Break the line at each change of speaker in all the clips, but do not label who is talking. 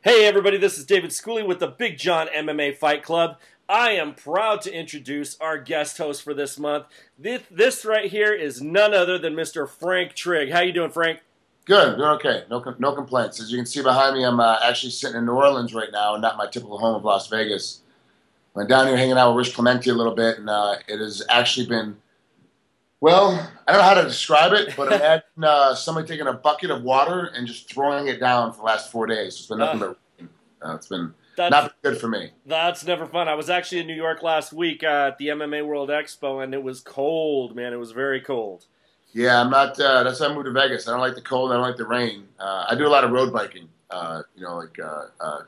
Hey everybody, this is David Schooley with the Big John MMA Fight Club. I am proud to introduce our guest host for this month. This right here is none other than Mr. Frank Trigg. How you doing, Frank?
Good, doing okay. No complaints. As you can see behind me, I'm actually sitting in New Orleans right now, and not my typical home of Las Vegas. I'm down here hanging out with Rich Clemente a little bit, and it has actually been, well, I don't know how to describe it, but imagine somebody taking a bucket of water and just throwing it down for the last 4 days. It's been nothing but rain. It's been not been good for me.
That's never fun. I was actually in New York last week at the MMA World Expo, and it was cold, man. It was very cold.
Yeah, I'm not. That's why I moved to Vegas. I don't like the cold. I don't like the rain. I do a lot of road biking. Kind of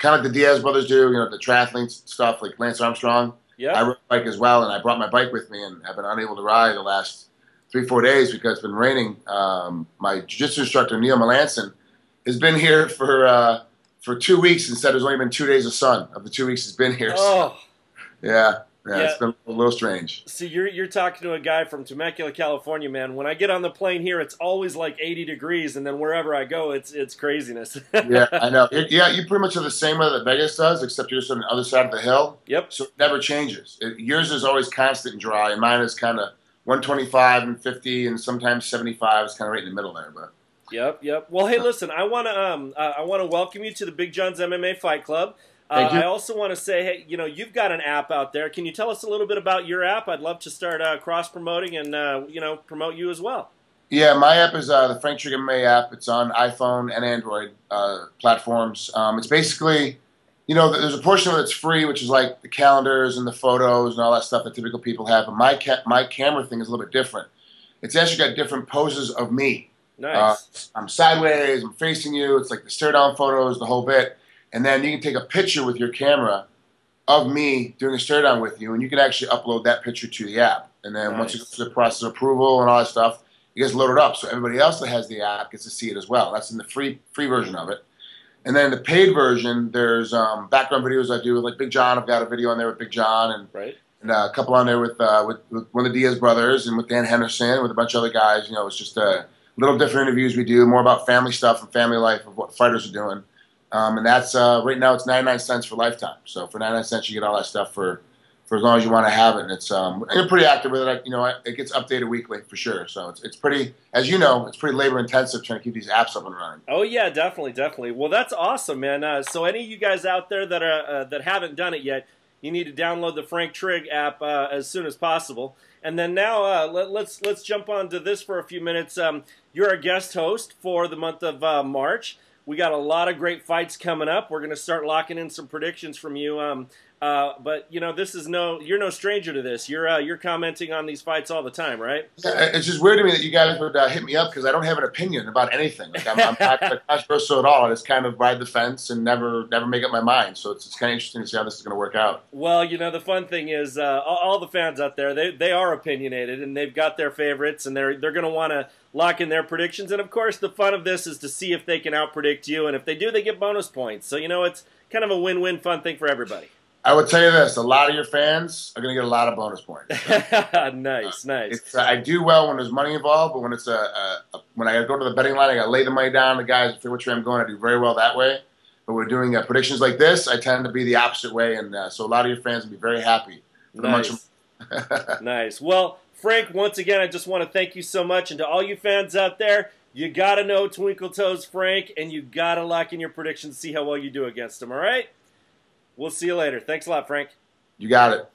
like the Diaz brothers do. The triathlete stuff, like Lance Armstrong.
Yeah.
I road bike as well, and I brought my bike with me, and have been unable to ride the last 3-4 days because it's been raining. My jiu-jitsu instructor Neil Melanson has been here for 2 weeks and said there's only been 2 days of sun of the 2 weeks he's been here.
Oh.
So, yeah, it's been a little strange.
See, you're talking to a guy from Temecula, California, man. When I get on the plane here, it's always like 80 degrees, and then wherever I go, it's craziness.
Yeah, I know. You pretty much have the same weather that Vegas does, except you're just on the other side of the hill.
Yep.
So it never changes. Yours is always constant and dry, and mine is kind of 125 and 50, and sometimes 75. It's kind of right in the middle there, but.
Yep. Well, hey, listen, I want to welcome you to the Big John's MMA Fight Club.
Thank you.
I also want to say, hey, you've got an app out there. Can you tell us a little bit about your app? I'd love to start cross-promoting and, promote you as well.
Yeah, my app is the Frank Trigg MMA app. It's on iPhone and Android platforms. It's basically, there's a portion of it that's free, which is like the calendars and the photos and all that stuff that typical people have. But my camera thing is a little bit different. It's actually got different poses of me.
Nice.
I'm sideways, I'm facing you. It's like the stare-down photos, the whole bit. And then you can take a picture with your camera of me doing a stare-down with you, and you can actually upload that picture to the app. And then once it goes through the process of approval and all that stuff, it gets loaded up. So everybody else that has the app gets to see it as well. That's in the free version of it. And then the paid version, there's background videos I do with like Big John. I've got a video on there with Big John, and a couple on there with one of the Diaz brothers and with Dan Henderson, with a bunch of other guys. It's just little different interviews we do, more about family stuff and family life of what fighters are doing. And that's right now it's 99 cents for lifetime. So for 99 cents you get all that stuff for as long as you want to have it. And it's I'm pretty active with it. It gets updated weekly for sure. So it's pretty, as you know, it's pretty labor intensive trying to keep these apps up and running.
Oh yeah, definitely. Well, that's awesome, man. So any of you guys out there that are that haven't done it yet, you need to download the Frank Trigg app as soon as possible. And then now let's jump on to this for a few minutes. You're a guest host for the month of March. We got a lot of great fights coming up. We're going to start locking in some predictions from you. But this is you're no stranger to this. You're commenting on these fights all the time, right?
Yeah, it's just weird to me that you guys would hit me up because I don't have an opinion about anything. Like I'm not controversial at all. I just kind of ride the fence and never make up my mind. So it's kind of interesting to see how this is going to work out.
Well, the fun thing is all the fans out there, they are opinionated and they've got their favorites and they're going to want to lock in their predictions. And of course, the fun of this is to see if they can outpredict you. And if they do, they get bonus points. So it's kind of a win-win fun thing for everybody.
I would tell you this: a lot of your fans are going to get a lot of bonus points.
Nice.
I do well when there's money involved, but when it's when I go to the betting line, I got to lay the money down. The guys figure which way I'm going. I do very well that way. But we're doing predictions like this. I tend to be the opposite way, and so a lot of your fans will be very happy.
Nice. Nice. Well, Frank, once again, I just want to thank you so much, and to all you fans out there, you got to know Twinkle Toes Frank, and you got to lock in your predictions to see how well you do against him. All right. We'll see you later. Thanks a lot, Frank.
You got it.